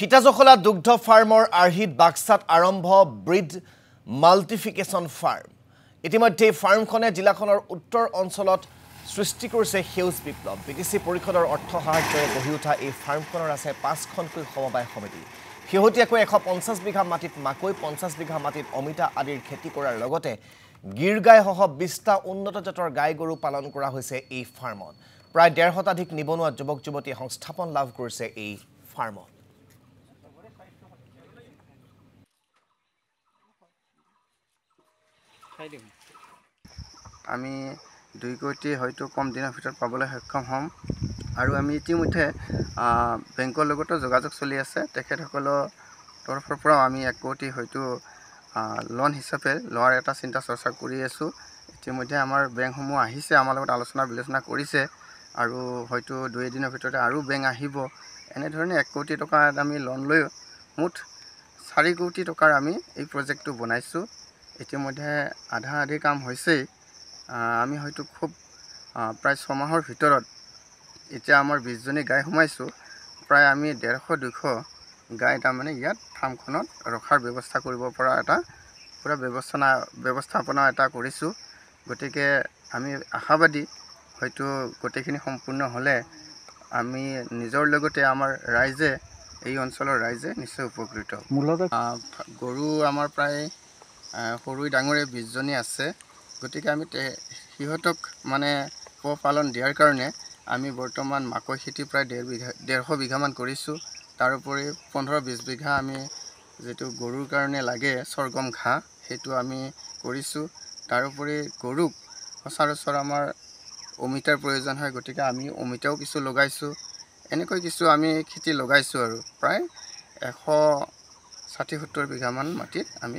সীতাজখলা দুগ্ধ ফাৰ্মৰ আৰ্হিত বাক্সাত আৰম্ভ ব্ৰিড মাল্টিফিকেশ্যন ফাৰ্ম ইতিমধ্যে ফাৰ্মখনে জিলাখনৰ উত্তৰ অঞ্চলত সৃষ্টি কৰিছে সেউজ বিপ্লৱ বিটিসি পৰিষদৰ অৰ্থ সাহায্যৰে গঢ়ি উঠা এই ফাৰ্মখনৰ আছে 5খনকৈ সমবায় সমিতি শেহতীয়াকৈ 150 বিঘা মাটিত মাকৈ 50 বিঘা মাটিত অমিতা আদিৰ খেতি কৰাৰ লগতে গিৰ গাই সহ 20টা উন্নত জাতৰ গাই গৰু পালন কৰা হৈছে এই ফাৰ্মত প্ৰায় 1.5 শতাধিক নিবনুৱা যুৱক যুৱতী সংস্থাপন লাভ কৰিছে এই ফাৰ্মত আমি 2 কোটি হয়তো কম দিনৰ ভিতৰত পাবলৈ সক্ষম হ'ম আৰু আমি ইতিমধ্যে বেংকৰ লগতো যোগাযোগ চলি আছে তেখেতসকলৰ তৰফৰ পৰা আমি 1 কোটি হয়তো লোন হিচাপে লোৱাৰ এটা চিন্তা চৰ্চা কৰি আছো ইতিমধ্যে আমাৰ বেংকসমূহ আহিছে আমাৰ লগত আলোচনা বিলোচনা কৰিছে আৰু হয়তো 2 দিনৰ ভিতৰতে আৰু বেংক আহিব এনে ধৰণে 1 কোটি টকা আমি লোন লৈ মুঠ 4 কোটি টকাৰ আমি এই প্ৰজেক্টটো বনাইছো ইতিমধ্যে আধা কাম হৈছে আমি হয়তো খুব প্ৰায় 6 মাহৰ ভিতৰত এতিয়া আমাৰ 20 জনী গাই সোমাইছো প্ৰায় আমি 150-200 গাই তাৰ মানে ইয়াত ফাৰ্মখনত ৰখাৰ ব্যৱস্থা কৰিব পৰা এটা পুৰা ব্যৱস্থাপনা এটা কৰিছো গতিকে আমি আশাবাদী হয়তো গোটেইখিনি সম্পূৰ্ণ হ'লে আমি নিজৰ লগতে আমাৰ ৰাইজে এই অঞ্চলৰ ৰাইজে নিশ্চয় উপকৃত গৰু আমাৰ প্ৰায় সৰু ডাঙৰে 20 জনী আছে গতিকে আমি সিহঁতক মানে পোহপালন দিয়াৰ কাৰণে আমি বৰ্তমান মাকৈ খেতি প্ৰায় 150 বিঘা মান কৰিছো তাৰ উপৰি 15-20 বিঘা আমি যেটো গৰুৰ কাৰণে লাগে সৰগম ঘাঁহ হেতু আমি কৰিছো তাৰ উপৰি গৰুক সচৰাচৰ আমাৰ অমিতাৰ প্ৰয়োজন হয় গতিকে আমি অমিতাও কিছু লগাইছো এনেকৈ কিছু আমি খেতি লগাইছো আৰু প্ৰায় 160-70 বিঘা মান মাটিত আমি